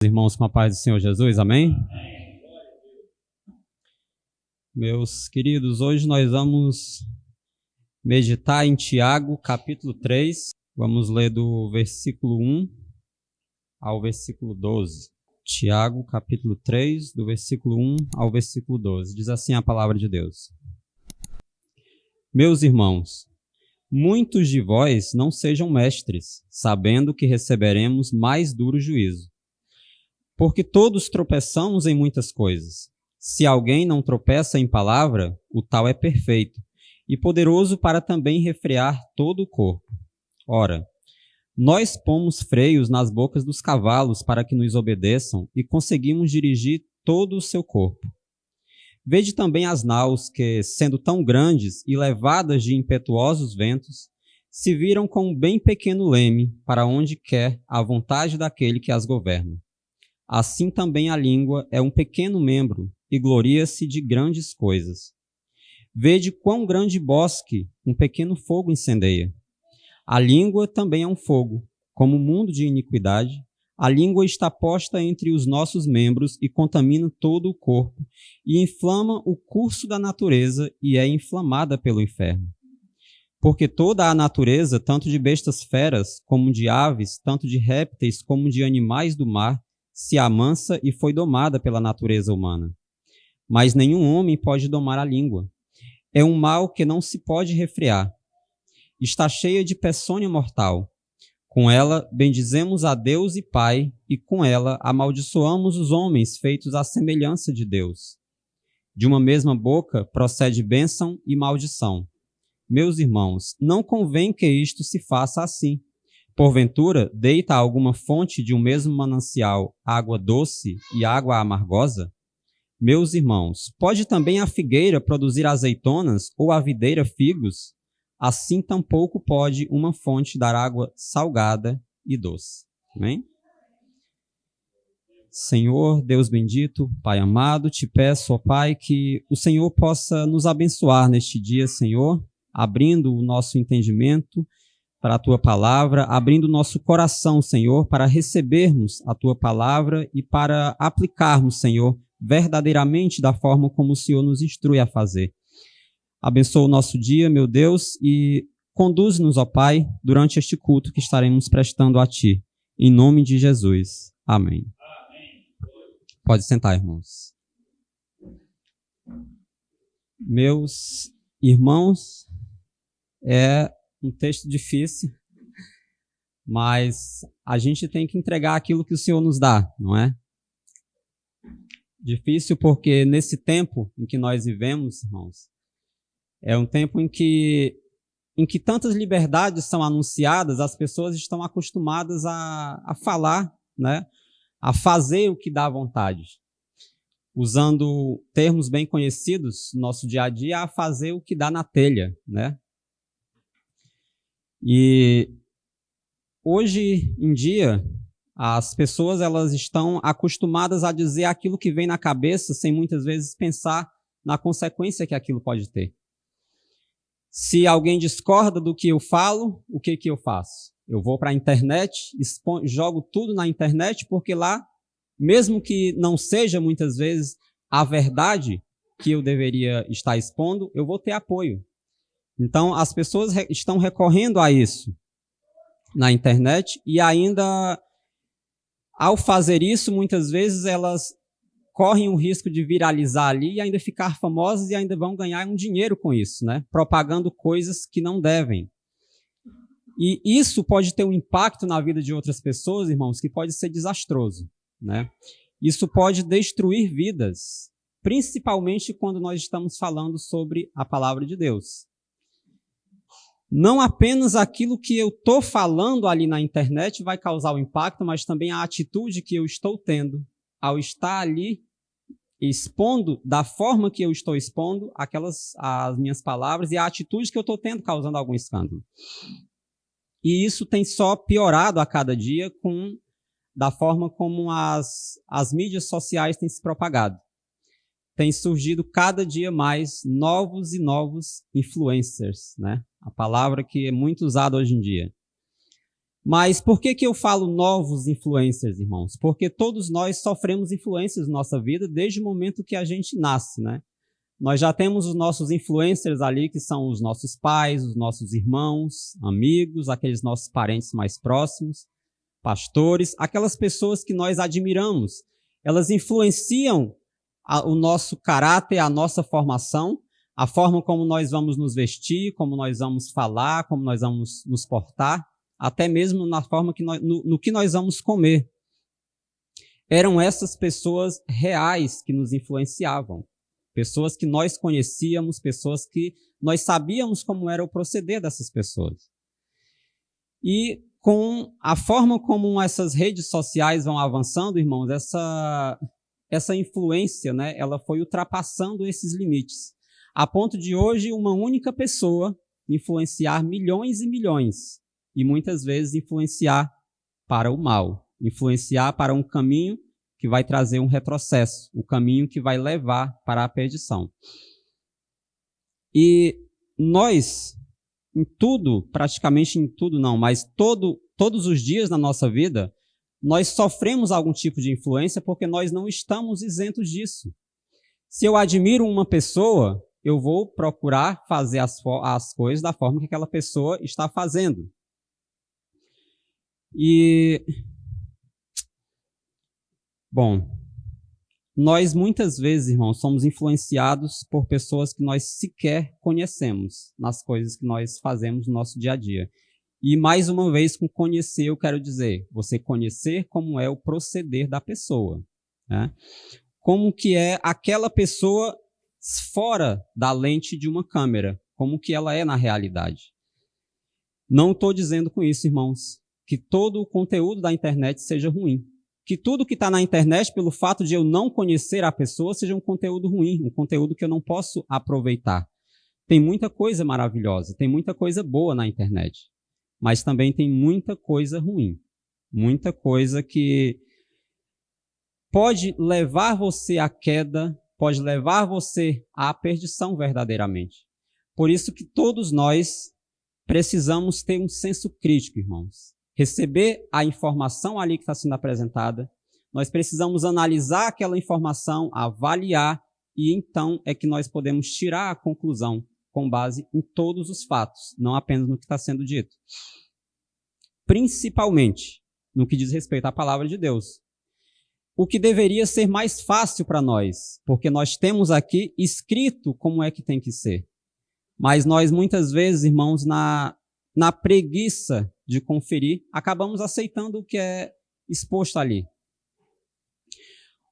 irmãos com a paz do Senhor Jesus, amém? Meus queridos, hoje nós vamos meditar em Tiago, capítulo 3. Vamos ler do versículo 1 ao versículo 12. Tiago, capítulo 3, do versículo 1 ao versículo 12. Diz assim a palavra de Deus. Meus irmãos, muitos de vós não sejam mestres, sabendo que receberemos mais duro juízo. Porque todos tropeçamos em muitas coisas. Se alguém não tropeça em palavra, o tal é perfeito, e poderoso para também refrear todo o corpo. Ora, nós pomos freios nas bocas dos cavalos para que nos obedeçam e conseguimos dirigir todo o seu corpo. Vede também as naus que, sendo tão grandes e levadas de impetuosos ventos, se viram com um bem pequeno leme para onde quer a vontade daquele que as governa. Assim também a língua é um pequeno membro e gloria-se de grandes coisas. Vede quão grande bosque um pequeno fogo incendeia. A língua também é um fogo, como mundo de iniquidade. A língua está posta entre os nossos membros e contamina todo o corpo, e inflama o curso da natureza e é inflamada pelo inferno. Porque toda a natureza, tanto de bestas feras, como de aves, tanto de répteis, como de animais do mar, se amansa e foi domada pela natureza humana. Mas nenhum homem pode domar a língua. É um mal que não se pode refrear. Está cheia de peçonha mortal. Com ela bendizemos a Deus e Pai, e com ela amaldiçoamos os homens feitos à semelhança de Deus. De uma mesma boca procede bênção e maldição. Meus irmãos, não convém que isto se faça assim. Porventura, deita alguma fonte de um mesmo manancial água doce e água amargosa? Meus irmãos, pode também a figueira produzir azeitonas ou a videira figos? Assim tampouco pode uma fonte dar água salgada e doce. Amém? Senhor, Deus bendito, Pai amado, te peço, ó Pai, que o Senhor possa nos abençoar neste dia, Senhor, abrindo o nosso entendimento para a Tua palavra, abrindo o nosso coração, Senhor, para recebermos a Tua palavra e para aplicarmos, Senhor, verdadeiramente da forma como o Senhor nos instrui a fazer. Abençoa o nosso dia, meu Deus, e conduz-nos, ó Pai, durante este culto que estaremos prestando a Ti. Em nome de Jesus. Amém. Pode sentar, irmãos. Meus irmãos, é um texto difícil, mas a gente tem que entregar aquilo que o Senhor nos dá, não é? Difícil porque nesse tempo em que nós vivemos, irmãos, é um tempo em que tantas liberdades são anunciadas, as pessoas estão acostumadas a falar, né? A fazer o que dá vontade. Usando termos bem conhecidos no nosso dia a dia, a fazer o que dá na telha, né? E hoje em dia, as pessoas elas estão acostumadas a dizer aquilo que vem na cabeça, sem muitas vezes pensar na consequência que aquilo pode ter. Se alguém discorda do que eu falo, o que eu faço? Eu vou para a internet, jogo tudo na internet, porque lá, mesmo que não seja muitas vezes a verdade que eu deveria estar expondo, eu vou ter apoio. Então, as pessoas estão recorrendo a isso na internet e ainda, ao fazer isso, muitas vezes elas correm o risco de viralizar ali e ainda ficar famosas e ainda vão ganhar um dinheiro com isso, né? Propagando coisas que não devem. E isso pode ter um impacto na vida de outras pessoas, irmãos, que pode ser desastroso, né? Isso pode destruir vidas, principalmente quando nós estamos falando sobre a palavra de Deus. Não apenas aquilo que eu estou falando ali na internet vai causar o impacto, mas também a atitude que eu estou tendo ao estar ali expondo da forma que eu estou expondo as minhas palavras e a atitude que eu estou tendo causando algum escândalo. E isso tem só piorado a cada dia da forma como as mídias sociais têm se propagado. Tem surgido cada dia mais novos e novos influencers, né? A palavra que é muito usada hoje em dia. Mas por que eu falo novos influencers, irmãos? Porque todos nós sofremos influências na nossa vida desde o momento que a gente nasce, né? Nós já temos os nossos influencers ali, que são os nossos pais, os nossos irmãos, amigos, aqueles nossos parentes mais próximos, pastores, aquelas pessoas que nós admiramos. Elas influenciam o nosso caráter, a nossa formação, a forma como nós vamos nos vestir, como nós vamos falar, como nós vamos nos portar, até mesmo na forma que no que nós vamos comer. Eram essas pessoas reais que nos influenciavam. Pessoas que nós conhecíamos, pessoas que nós sabíamos como era o proceder dessas pessoas. E com a forma como essas redes sociais vão avançando, irmãos, essa influência, né, ela foi ultrapassando esses limites. A ponto de hoje uma única pessoa influenciar milhões e milhões. E muitas vezes influenciar para o mal. Influenciar para um caminho que vai trazer um retrocesso, o caminho que vai levar para a perdição. E nós, em tudo, praticamente em tudo não, mas todos os dias na nossa vida, nós sofremos algum tipo de influência porque nós não estamos isentos disso. Se eu admiro uma pessoa, eu vou procurar fazer as coisas da forma que aquela pessoa está fazendo. E bom, nós muitas vezes, irmãos, somos influenciados por pessoas que nós sequer conhecemos nas coisas que nós fazemos no nosso dia a dia. E mais uma vez, com conhecer, eu quero dizer, você conhecer como é o proceder da pessoa, né? Como que é aquela pessoa fora da lente de uma câmera, como que ela é na realidade. Não estou dizendo com isso, irmãos, que todo o conteúdo da internet seja ruim. Que tudo que está na internet, pelo fato de eu não conhecer a pessoa, seja um conteúdo ruim, um conteúdo que eu não posso aproveitar. Tem muita coisa maravilhosa, tem muita coisa boa na internet, mas também tem muita coisa ruim, muita coisa que pode levar você à queda, pode levar você à perdição verdadeiramente. Por isso que todos nós precisamos ter um senso crítico, irmãos. Receber a informação ali que está sendo apresentada, nós precisamos analisar aquela informação, avaliar, e então é que nós podemos tirar a conclusão com base em todos os fatos, não apenas no que está sendo dito. Principalmente no que diz respeito à palavra de Deus. O que deveria ser mais fácil para nós, porque nós temos aqui escrito como é que tem que ser. Mas nós muitas vezes, irmãos, na preguiça de conferir, acabamos aceitando o que é exposto ali.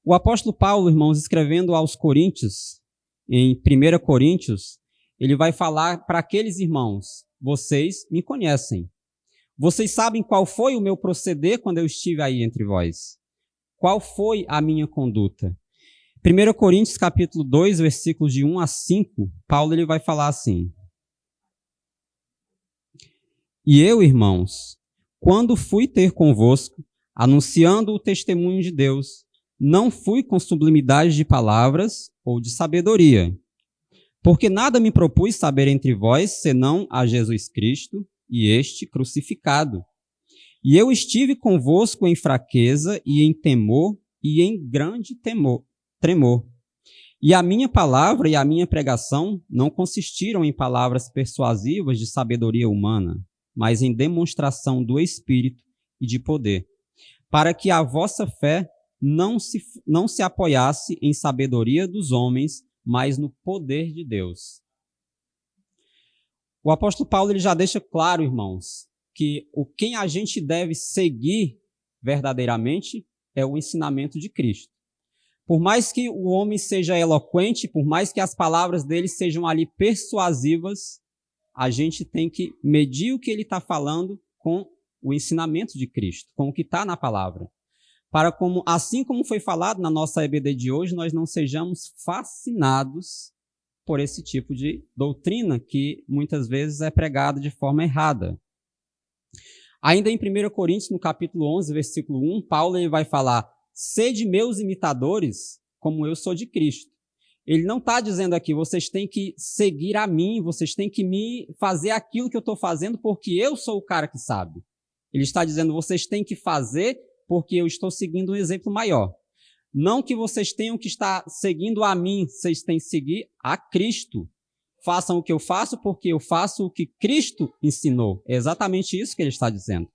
O apóstolo Paulo, irmãos, escrevendo aos Coríntios, em 1 Coríntios, ele vai falar para aqueles irmãos, vocês me conhecem. Vocês sabem qual foi o meu proceder quando eu estive aí entre vós. Qual foi a minha conduta? 1 Coríntios capítulo 2, versículos de 1 a 5, Paulo ele vai falar assim: E eu, irmãos, quando fui ter convosco, anunciando o testemunho de Deus, não fui com sublimidade de palavras ou de sabedoria, porque nada me propus saber entre vós, senão a Jesus Cristo e este crucificado. E eu estive convosco em fraqueza e em temor e em grande tremor. E a minha palavra e a minha pregação não consistiram em palavras persuasivas de sabedoria humana, mas em demonstração do Espírito e de poder, para que a vossa fé não se apoiasse em sabedoria dos homens, mas no poder de Deus. O apóstolo Paulo ele já deixa claro, irmãos, que quem a gente deve seguir verdadeiramente é o ensinamento de Cristo. Por mais que o homem seja eloquente, por mais que as palavras dele sejam ali persuasivas, a gente tem que medir o que ele está falando com o ensinamento de Cristo, com o que está na palavra. Para assim como foi falado na nossa EBD de hoje, nós não sejamos fascinados por esse tipo de doutrina que muitas vezes é pregada de forma errada. Ainda em 1 Coríntios, no capítulo 11, versículo 1, Paulo ele vai falar: sede meus imitadores, como eu sou de Cristo. Ele não está dizendo aqui, vocês têm que seguir a mim, vocês têm que me fazer aquilo que eu estou fazendo porque eu sou o cara que sabe. Ele está dizendo, vocês têm que fazer porque eu estou seguindo um exemplo maior. Não que vocês tenham que estar seguindo a mim, vocês têm que seguir a Cristo. Façam o que eu faço porque eu faço o que Cristo ensinou. É exatamente isso que ele está dizendo.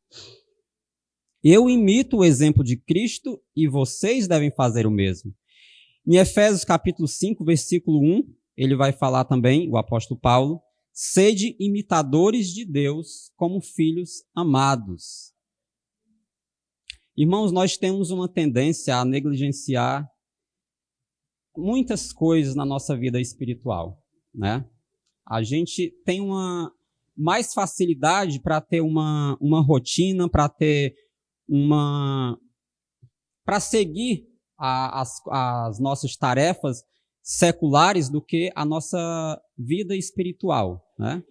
Eu imito o exemplo de Cristo e vocês devem fazer o mesmo. Em Efésios capítulo 5, versículo 1, ele vai falar também, o apóstolo Paulo, sede imitadores de Deus como filhos amados. Irmãos, nós temos uma tendência a negligenciar muitas coisas na nossa vida espiritual, né? A gente tem mais facilidade para ter uma rotina, para ter para seguir as nossas tarefas seculares do que a nossa vida espiritual, né?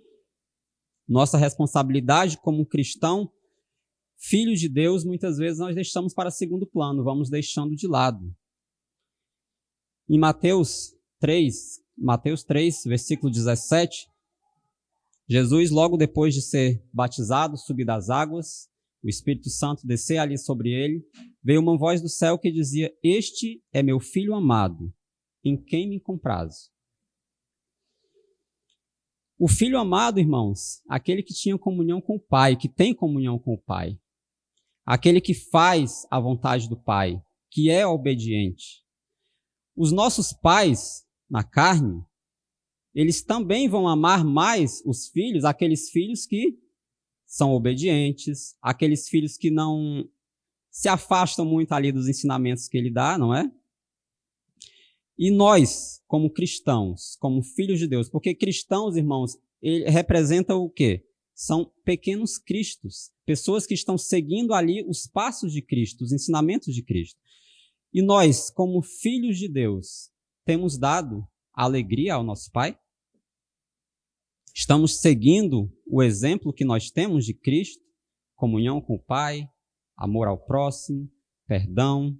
Nossa responsabilidade como cristão, filhos de Deus, muitas vezes nós deixamos para segundo plano, vamos deixando de lado. Em Mateus 3, versículo 17, Jesus, logo depois de ser batizado, subir das águas, o Espírito Santo descer ali sobre ele, veio uma voz do céu que dizia, este é meu filho amado, em quem me comprazo. O filho amado, irmãos, aquele que tinha comunhão com o Pai, que tem comunhão com o Pai, aquele que faz a vontade do Pai, que é obediente. Os nossos pais, na carne, eles também vão amar mais os filhos, aqueles filhos que são obedientes, aqueles filhos que não se afastam muito ali dos ensinamentos que ele dá, não é? E nós, como cristãos, como filhos de Deus, porque cristãos, irmãos, ele representa o quê? São pequenos cristos, pessoas que estão seguindo ali os passos de Cristo, os ensinamentos de Cristo. E nós, como filhos de Deus, temos dado alegria ao nosso Pai? Estamos seguindo o exemplo que nós temos de Cristo, comunhão com o Pai, amor ao próximo, perdão.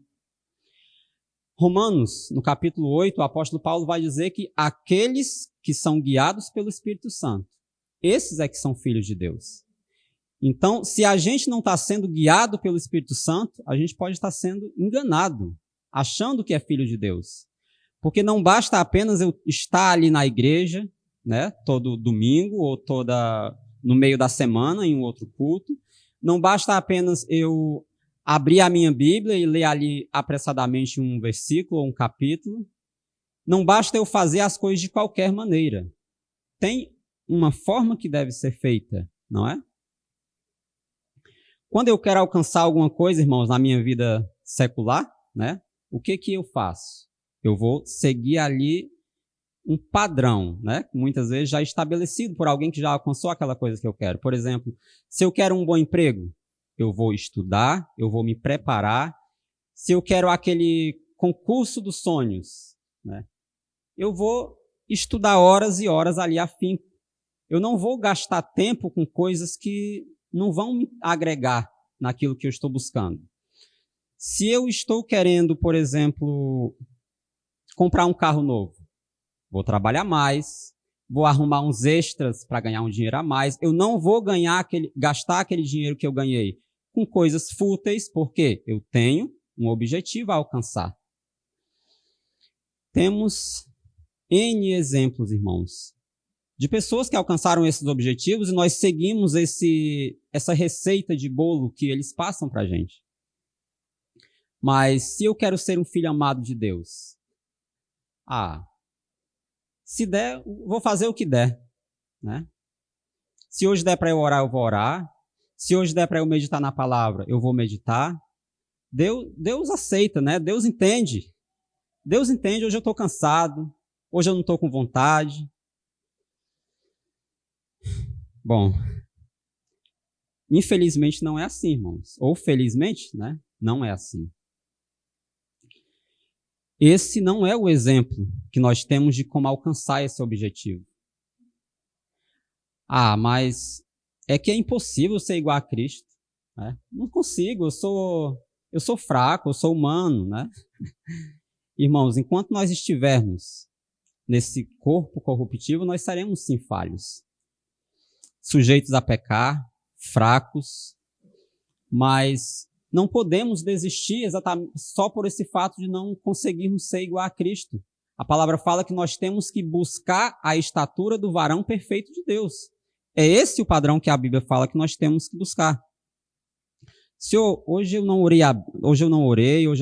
Romanos, no capítulo 8, o apóstolo Paulo vai dizer que aqueles que são guiados pelo Espírito Santo, esses é que são filhos de Deus. Então, se a gente não está sendo guiado pelo Espírito Santo, a gente pode estar sendo enganado, achando que é filho de Deus. Porque não basta apenas eu estar ali na igreja, né, todo domingo ou no meio da semana em um outro culto. Não basta apenas eu abrir a minha Bíblia e ler ali apressadamente um versículo ou um capítulo. Não basta eu fazer as coisas de qualquer maneira. Tem uma forma que deve ser feita, não é? Quando eu quero alcançar alguma coisa, irmãos, na minha vida secular, né, o que eu faço? Eu vou seguir ali um padrão, né? Muitas vezes já estabelecido por alguém que já alcançou aquela coisa que eu quero. Por exemplo, se eu quero um bom emprego, eu vou estudar, eu vou me preparar. Se eu quero aquele concurso dos sonhos, né? Eu vou estudar horas e horas ali afinco. Eu não vou gastar tempo com coisas que não vão me agregar naquilo que eu estou buscando. Se eu estou querendo, por exemplo, comprar um carro novo, vou trabalhar mais, vou arrumar uns extras para ganhar um dinheiro a mais. Eu não vou gastar aquele dinheiro que eu ganhei com coisas fúteis, porque eu tenho um objetivo a alcançar. Temos N exemplos, irmãos, de pessoas que alcançaram esses objetivos e nós seguimos essa receita de bolo que eles passam para a gente. Mas se eu quero ser um filho amado de Deus, se der, vou fazer o que der, né? Se hoje der para eu orar, eu vou orar. Se hoje der para eu meditar na palavra, eu vou meditar. Deus aceita, né? Deus entende. Deus entende, hoje eu estou cansado, hoje eu não estou com vontade. Bom, infelizmente não é assim, irmãos. Ou felizmente, né? Não é assim. Esse não é o exemplo que nós temos de como alcançar esse objetivo. Mas é que é impossível ser igual a Cristo, né? Não consigo, eu sou fraco, eu sou humano, né? Irmãos, enquanto nós estivermos nesse corpo corruptível, nós seremos sim falhos, sujeitos a pecar, fracos. Mas não podemos desistir exatamente só por esse fato de não conseguirmos ser igual a Cristo. A palavra fala que nós temos que buscar a estatura do varão perfeito de Deus. É esse o padrão que a Bíblia fala que nós temos que buscar. Hoje eu não orei, hoje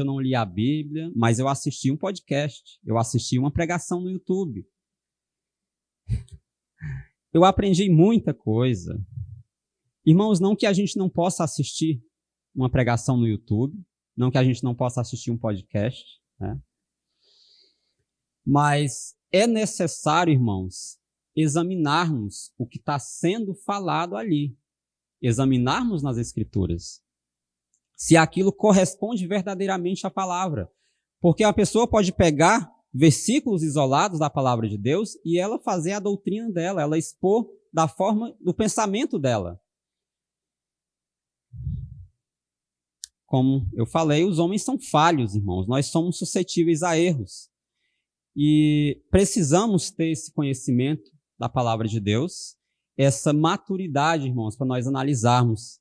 eu não li a Bíblia, mas eu assisti um podcast, eu assisti uma pregação no YouTube. Eu aprendi muita coisa. Irmãos, não que a gente não possa assistir uma pregação no YouTube, não que a gente não possa assistir um podcast, né? Mas é necessário, irmãos, examinarmos o que está sendo falado ali, examinarmos nas Escrituras, se aquilo corresponde verdadeiramente à palavra. Porque a pessoa pode pegar versículos isolados da palavra de Deus e ela fazer a doutrina dela, ela expor da forma do pensamento dela. Como eu falei, os homens são falhos, irmãos. Nós somos suscetíveis a erros. E precisamos ter esse conhecimento da palavra de Deus, essa maturidade, irmãos, para nós analisarmos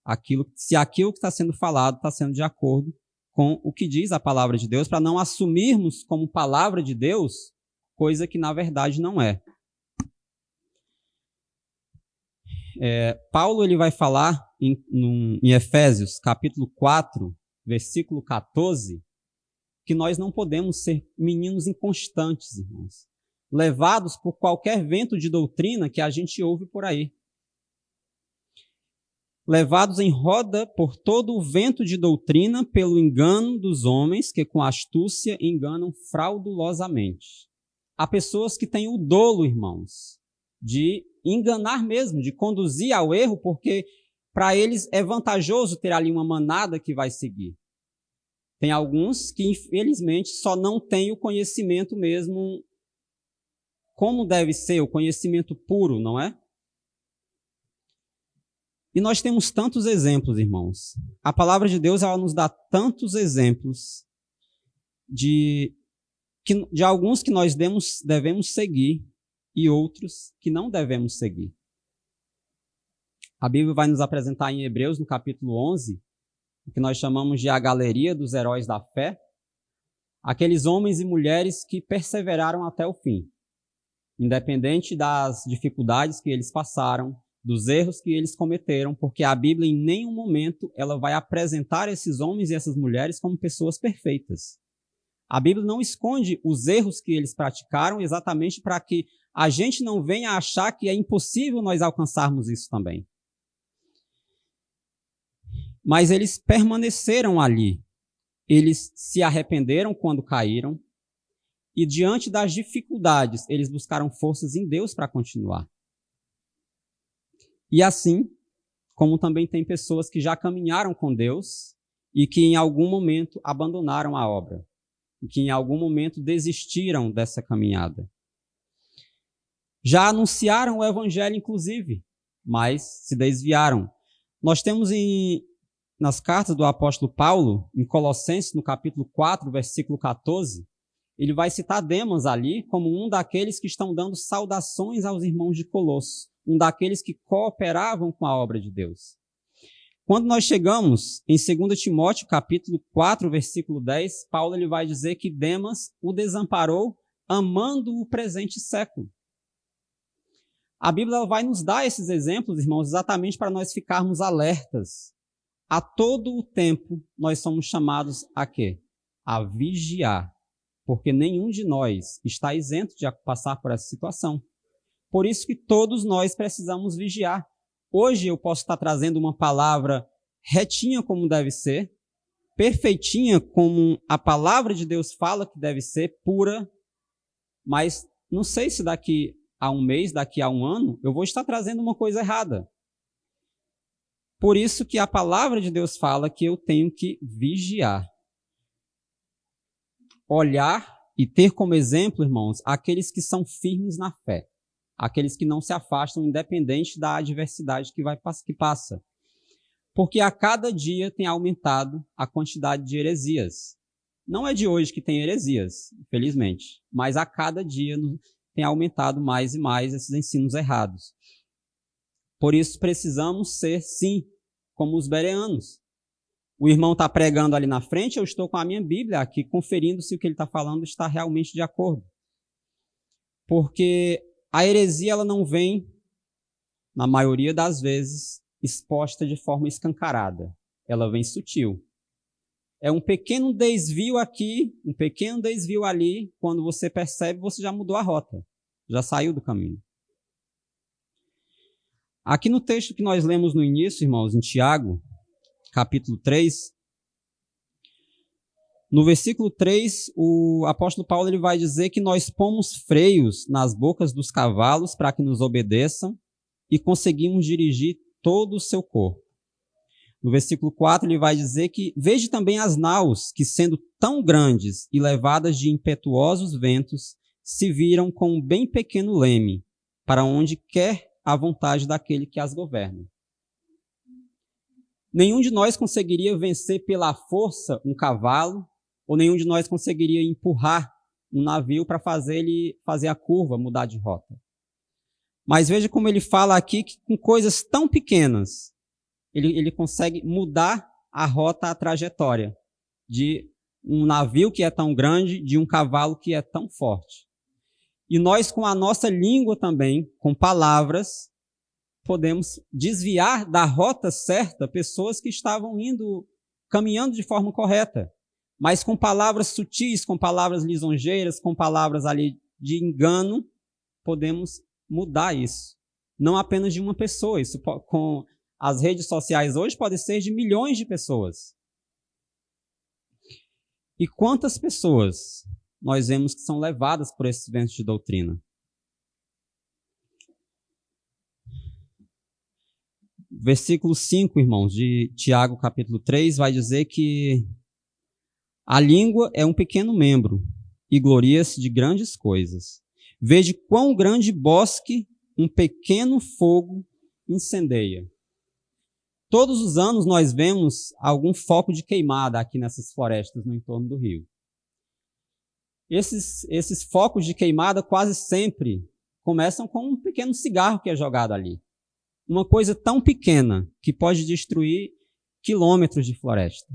se aquilo que está sendo falado está sendo de acordo com o que diz a palavra de Deus, para não assumirmos como palavra de Deus coisa que na verdade não é. Paulo ele vai falar em Efésios, capítulo 4, versículo 14, que nós não podemos ser meninos inconstantes, irmãos, levados por qualquer vento de doutrina que a gente ouve por aí. Levados em roda por todo o vento de doutrina pelo engano dos homens que com astúcia enganam fraudulosamente. Há pessoas que têm o dolo, irmãos, de enganar mesmo, de conduzir ao erro, porque para eles é vantajoso ter ali uma manada que vai seguir. Tem alguns que, infelizmente, só não têm o conhecimento mesmo como deve ser, o conhecimento puro, não é? E nós temos tantos exemplos, irmãos. A palavra de Deus ela nos dá tantos exemplos de alguns que nós devemos seguir e outros que não devemos seguir. A Bíblia vai nos apresentar em Hebreus, no capítulo 11, o que nós chamamos de a galeria dos heróis da fé, aqueles homens e mulheres que perseveraram até o fim, independente das dificuldades que eles passaram, dos erros que eles cometeram, porque a Bíblia em nenhum momento ela vai apresentar esses homens e essas mulheres como pessoas perfeitas. A Bíblia não esconde os erros que eles praticaram exatamente para que a gente não venha achar que é impossível nós alcançarmos isso também. Mas eles permaneceram ali. Eles se arrependeram quando caíram e diante das dificuldades, eles buscaram forças em Deus para continuar. E assim, como também tem pessoas que já caminharam com Deus e que em algum momento abandonaram a obra, e que em algum momento desistiram dessa caminhada. Já anunciaram o evangelho, inclusive, mas se desviaram. Nós temos nas cartas do apóstolo Paulo, em Colossenses, no capítulo 4, versículo 14, ele vai citar Demas ali como um daqueles que estão dando saudações aos irmãos de Colosso, um daqueles que cooperavam com a obra de Deus. Quando nós chegamos em 2 Timóteo, capítulo 4, versículo 10, Paulo ele vai dizer que Demas o desamparou amando o presente século. A Bíblia vai nos dar esses exemplos, irmãos, exatamente para nós ficarmos alertas. A todo o tempo, nós somos chamados a quê? A vigiar, porque nenhum de nós está isento de passar por essa situação. Por isso que todos nós precisamos vigiar. Hoje eu posso estar trazendo uma palavra retinha como deve ser, perfeitinha como a palavra de Deus fala que deve ser, pura, mas não sei se daqui a um mês, daqui a um ano, eu vou estar trazendo uma coisa errada. Por isso que a palavra de Deus fala que eu tenho que vigiar. Olhar e ter como exemplo, irmãos, aqueles que são firmes na fé. Aqueles que não se afastam, independente da adversidade que passa. Porque a cada dia tem aumentado a quantidade de heresias. Não é de hoje que tem heresias, infelizmente, mas a cada dia tem aumentado mais e mais esses ensinos errados. Por isso precisamos ser, sim, como os bereanos, O irmão está pregando ali na frente, eu estou com a minha Bíblia aqui, conferindo se o que ele está falando está realmente de acordo. Porque a heresia ela não vem, na maioria das vezes, exposta de forma escancarada. Ela vem sutil. É um pequeno desvio aqui, um pequeno desvio ali, quando você percebe, você já mudou a rota, já saiu do caminho. Aqui no texto que nós lemos no início, irmãos, em Tiago, capítulo 3, no versículo 3, o apóstolo Paulo ele vai dizer que nós pomos freios nas bocas dos cavalos para que nos obedeçam e conseguimos dirigir todo o seu corpo. No versículo 4, ele vai dizer que veja também as naus, que sendo tão grandes e levadas de impetuosos ventos, se viram com um bem pequeno leme, para onde quer a vontade daquele que as governa. Nenhum de nós conseguiria vencer pela força um cavalo, ou nenhum de nós conseguiria empurrar um navio para fazer ele fazer a curva, mudar de rota. Mas veja como ele fala aqui que com coisas tão pequenas, ele consegue mudar a rota, a trajetória de um navio que é tão grande, de um cavalo que é tão forte. E nós, com a nossa língua também, com palavras, podemos desviar da rota certa pessoas que estavam caminhando de forma correta. Mas com palavras sutis, com palavras lisonjeiras, com palavras ali de engano, podemos mudar isso. Não apenas de uma pessoa, isso com as redes sociais hoje pode ser de milhões de pessoas. E quantas pessoas nós vemos que são levadas por esses ventos de doutrina? Versículo 5, irmãos, de Tiago, capítulo 3, vai dizer que a língua é um pequeno membro e gloria-se de grandes coisas. Vede quão grande bosque um pequeno fogo incendeia. Todos os anos nós vemos algum foco de queimada aqui nessas florestas no entorno do rio. Esses focos de queimada quase sempre começam com um pequeno cigarro que é jogado ali. Uma coisa tão pequena que pode destruir quilômetros de floresta.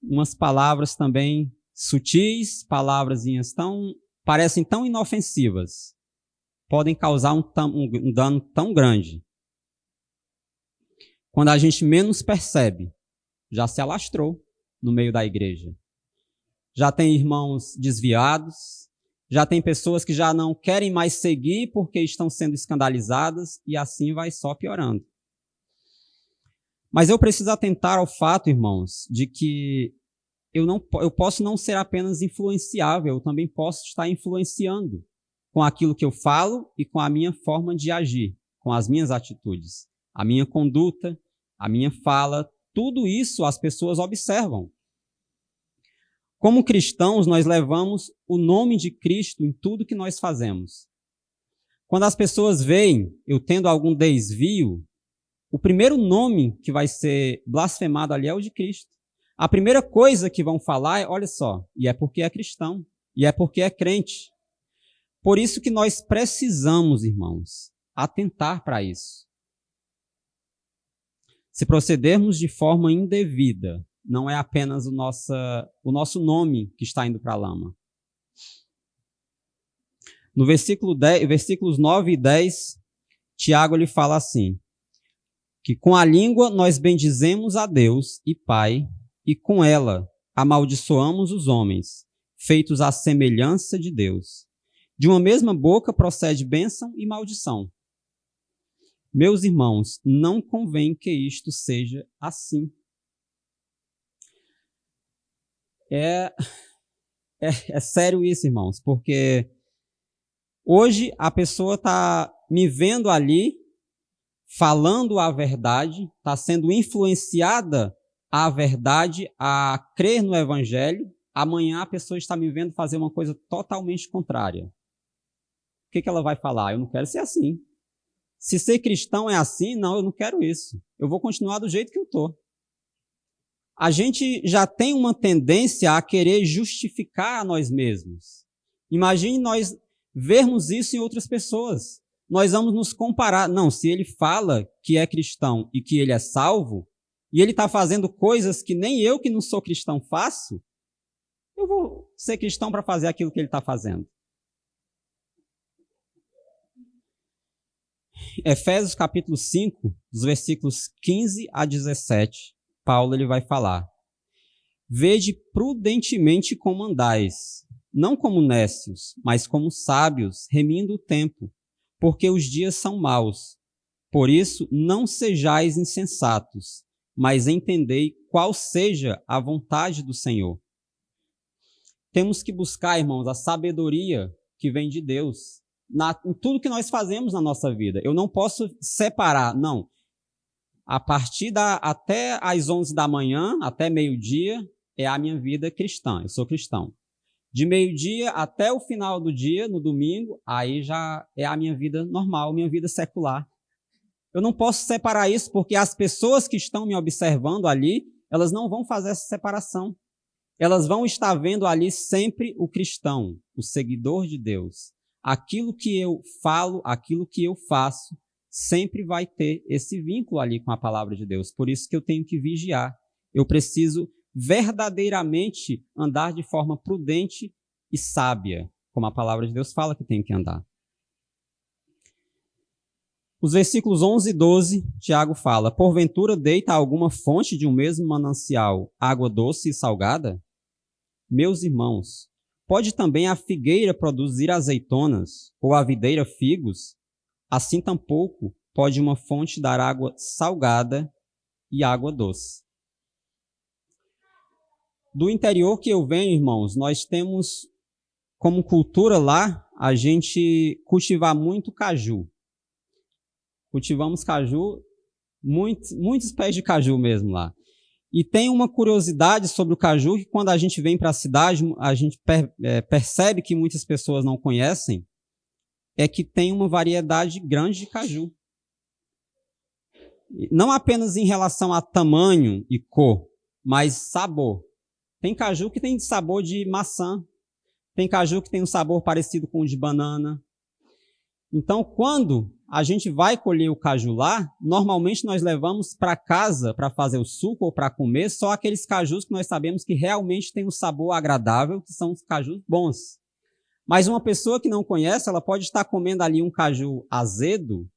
Umas palavras também sutis, palavrazinhas parecem tão inofensivas, podem causar um dano tão grande. Quando a gente menos percebe, já se alastrou no meio da igreja. Já tem irmãos desviados, já tem pessoas que já não querem mais seguir porque estão sendo escandalizadas e assim vai só piorando. Mas eu preciso atentar ao fato, irmãos, de que eu posso não ser apenas influenciável, eu também posso estar influenciando com aquilo que eu falo e com a minha forma de agir, com as minhas atitudes. A minha conduta, a minha fala, tudo isso as pessoas observam. Como cristãos, nós levamos o nome de Cristo em tudo que nós fazemos. Quando as pessoas veem eu tendo algum desvio, o primeiro nome que vai ser blasfemado ali é o de Cristo. A primeira coisa que vão falar é, olha só, e é porque é cristão, e é porque é crente. Por isso que nós precisamos, irmãos, atentar para isso. Se procedermos de forma indevida, não é apenas o nosso nome que está indo para a lama. No versículos 9 e 10, Tiago ele fala assim, que com a língua nós bendizemos a Deus e Pai, e com ela amaldiçoamos os homens, feitos à semelhança de Deus. De uma mesma boca procede bênção e maldição. Meus irmãos, não convém que isto seja assim. É sério isso, irmãos, porque hoje a pessoa está me vendo ali, falando a verdade, está sendo influenciada à verdade, a crer no Evangelho. Amanhã a pessoa está me vendo fazer uma coisa totalmente contrária. O que ela vai falar? Eu não quero ser assim. Se ser cristão é assim, não, eu não quero isso. Eu vou continuar do jeito que eu estou. A gente já tem uma tendência a querer justificar a nós mesmos. Imagine nós vermos isso em outras pessoas. Nós vamos nos comparar. Não, se ele fala que é cristão e que ele é salvo, e ele está fazendo coisas que nem eu, que não sou cristão, faço, eu vou ser cristão para fazer aquilo que ele está fazendo. Efésios capítulo 5, dos versículos 15 a 17, Paulo ele vai falar: Vede prudentemente como andais, não como nécios, mas como sábios, remindo o tempo, porque os dias são maus. Por isso, não sejais insensatos, mas entendei qual seja a vontade do Senhor. Temos que buscar, irmãos, a sabedoria que vem de Deus em tudo que nós fazemos na nossa vida. Eu não posso separar, não. A partir até às 11 da manhã, até meio-dia, é a minha vida cristã. Eu sou cristão. De meio-dia até o final do dia, no domingo, aí já é a minha vida normal, minha vida secular. Eu não posso separar isso porque as pessoas que estão me observando ali, elas não vão fazer essa separação. Elas vão estar vendo ali sempre o cristão, o seguidor de Deus. Aquilo que eu falo, aquilo que eu faço, sempre vai ter esse vínculo ali com a palavra de Deus. Por isso que eu tenho que vigiar. Eu preciso verdadeiramente andar de forma prudente e sábia, como a palavra de Deus fala que tenho que andar. Os versículos 11 e 12, Tiago fala: Porventura deita alguma fonte de um mesmo manancial água doce e salgada? Meus irmãos, pode também a figueira produzir azeitonas, ou a videira figos? Assim tampouco pode uma fonte dar água salgada e água doce. Do interior que eu venho, irmãos, nós temos como cultura lá a gente cultivar muito caju. Cultivamos caju, muitos pés de caju mesmo lá. E tem uma curiosidade sobre o caju que quando a gente vem para a cidade, a gente percebe que muitas pessoas não conhecem, é que tem uma variedade grande de caju. Não apenas em relação a tamanho e cor, mas sabor. Tem caju que tem sabor de maçã, tem caju que tem um sabor parecido com o de banana. Então, quando a gente vai colher o caju lá, normalmente nós levamos para casa para fazer o suco ou para comer só aqueles cajus que nós sabemos que realmente têm um sabor agradável, que são os cajus bons. Mas uma pessoa que não conhece, ela pode estar comendo ali um caju azedo,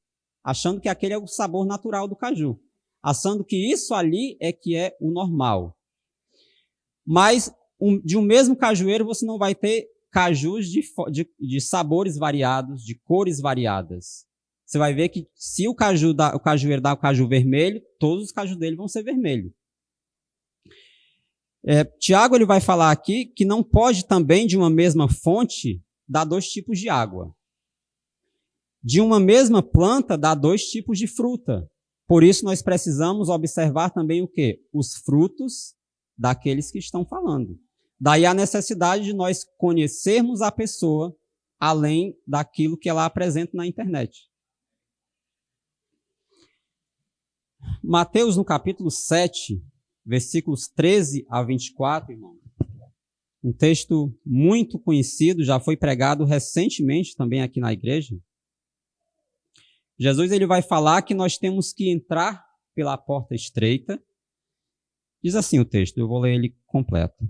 achando que aquele é o sabor natural do caju, achando que isso ali é que é o normal. Mas de um mesmo cajueiro você não vai ter cajus de sabores variados, de cores variadas. Você vai ver que se o cajueiro dá o caju vermelho, todos os cajus dele vão ser vermelhos. Tiago ele vai falar aqui que não pode também de uma mesma fonte dar dois tipos de água. De uma mesma planta dá dois tipos de fruta. Por isso nós precisamos observar também o quê? Os frutos daqueles que estão falando. Daí a necessidade de nós conhecermos a pessoa além daquilo que ela apresenta na internet. Mateus, no capítulo 7, versículos 13 a 24, irmão. Um texto muito conhecido, já foi pregado recentemente também aqui na igreja. Jesus ele vai falar que nós temos que entrar pela porta estreita. Diz assim o texto, eu vou ler ele completo.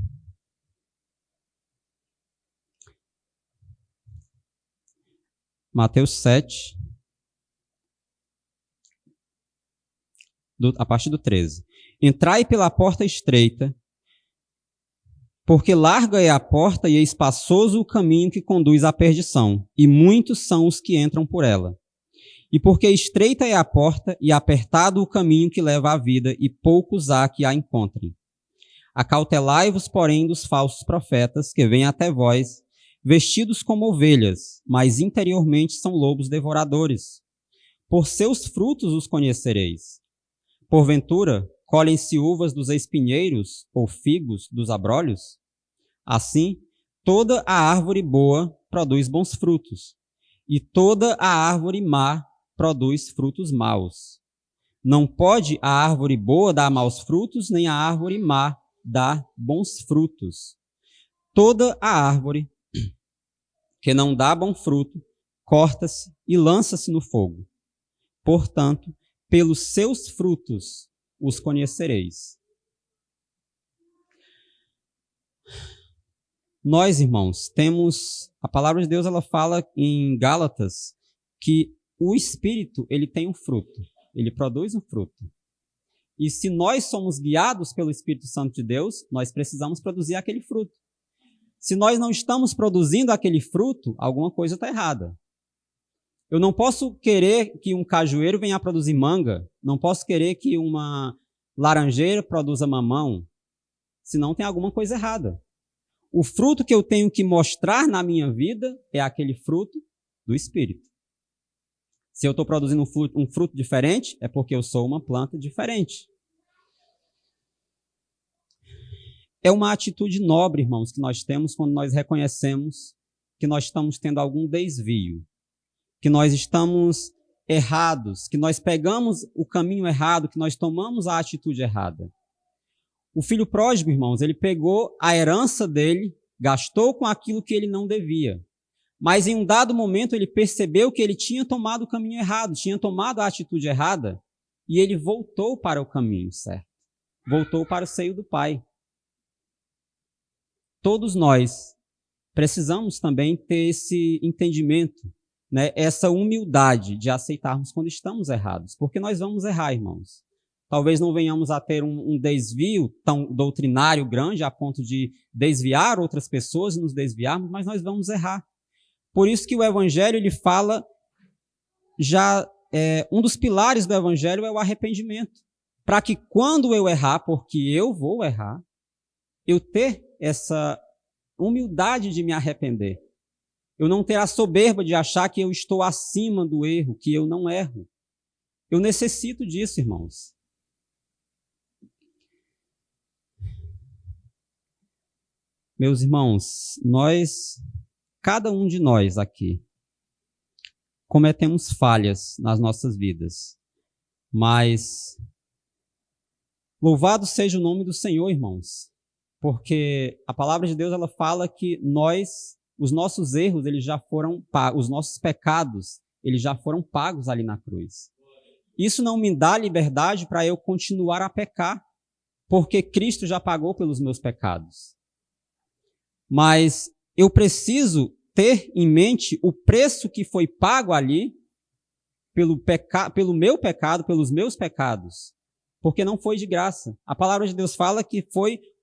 Mateus 7, a partir do 13. Entrai pela porta estreita, porque larga é a porta e é espaçoso o caminho que conduz à perdição, e muitos são os que entram por ela. E porque estreita é a porta e apertado o caminho que leva à vida, e poucos há que a encontrem. Acautelai-vos, porém, dos falsos profetas que vêm até vós, vestidos como ovelhas, mas interiormente são lobos devoradores. Por seus frutos os conhecereis. Porventura, colhem-se uvas dos espinheiros ou figos dos abrolhos? Assim, toda a árvore boa produz bons frutos, e toda a árvore má produz frutos maus. Não pode a árvore boa dar maus frutos, nem a árvore má dar bons frutos. Toda a árvore que não dá bom fruto, corta-se e lança-se no fogo. Portanto, pelos seus frutos os conhecereis. Nós, irmãos, temos... A palavra de Deus, ela fala em Gálatas que o Espírito, ele tem um fruto. Ele produz um fruto. E se nós somos guiados pelo Espírito Santo de Deus, nós precisamos produzir aquele fruto. Se nós não estamos produzindo aquele fruto, alguma coisa está errada. Eu não posso querer que um cajueiro venha a produzir manga, não posso querer que uma laranjeira produza mamão, senão tem alguma coisa errada. O fruto que eu tenho que mostrar na minha vida é aquele fruto do Espírito. Se eu estou produzindo um fruto diferente, é porque eu sou uma planta diferente. É uma atitude nobre, irmãos, que nós temos quando nós reconhecemos que nós estamos tendo algum desvio, que nós estamos errados, que nós pegamos o caminho errado, que nós tomamos a atitude errada. O filho pródigo, irmãos, ele pegou a herança dele, gastou com aquilo que ele não devia. Mas em um dado momento ele percebeu que ele tinha tomado o caminho errado, tinha tomado a atitude errada, e ele voltou para o caminho certo. Voltou para o seio do Pai. Todos nós precisamos também ter esse entendimento, né, essa humildade de aceitarmos quando estamos errados, porque nós vamos errar, irmãos. Talvez não venhamos a ter um desvio tão doutrinário grande a ponto de desviar outras pessoas e nos desviarmos, mas nós vamos errar. Por isso que o Evangelho, ele fala, um dos pilares do Evangelho é o arrependimento. Para que quando eu errar, porque eu vou errar, eu ter essa humildade de me arrepender. Eu não ter a soberba de achar que eu estou acima do erro, que eu não erro. Eu necessito disso, irmãos. Meus irmãos, cada um de nós aqui, cometemos falhas nas nossas vidas, mas louvado seja o nome do Senhor, irmãos, porque a palavra de Deus, ela fala que os nossos erros, eles já foram pagos, os nossos pecados, eles já foram pagos ali na cruz. Isso não me dá liberdade para eu continuar a pecar, porque Cristo já pagou pelos meus pecados. Mas eu preciso ter em mente o preço que foi pago ali pelo meu pecado, pelos meus pecados, porque não foi de graça. A palavra de Deus fala que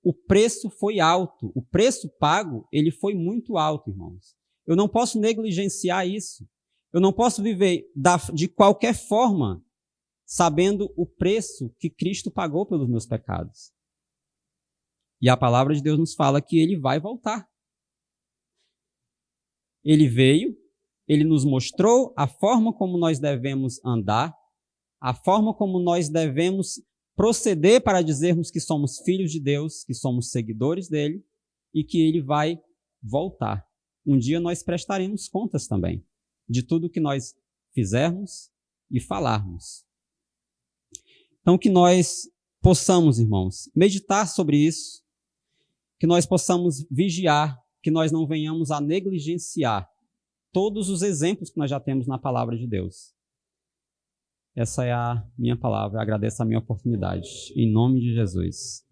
o preço foi alto. O preço pago, ele foi muito alto, irmãos. Eu não posso negligenciar isso. Eu não posso viver de qualquer forma sabendo o preço que Cristo pagou pelos meus pecados. E a palavra de Deus nos fala que ele vai voltar. Ele veio, ele nos mostrou a forma como nós devemos andar, a forma como nós devemos proceder para dizermos que somos filhos de Deus, que somos seguidores dele e que ele vai voltar. Um dia nós prestaremos contas também de tudo que nós fizermos e falarmos. Então que nós possamos, irmãos, meditar sobre isso, que nós possamos vigiar, que nós não venhamos a negligenciar todos os exemplos que nós já temos na palavra de Deus. Essa é a minha palavra, eu agradeço a minha oportunidade. Em nome de Jesus.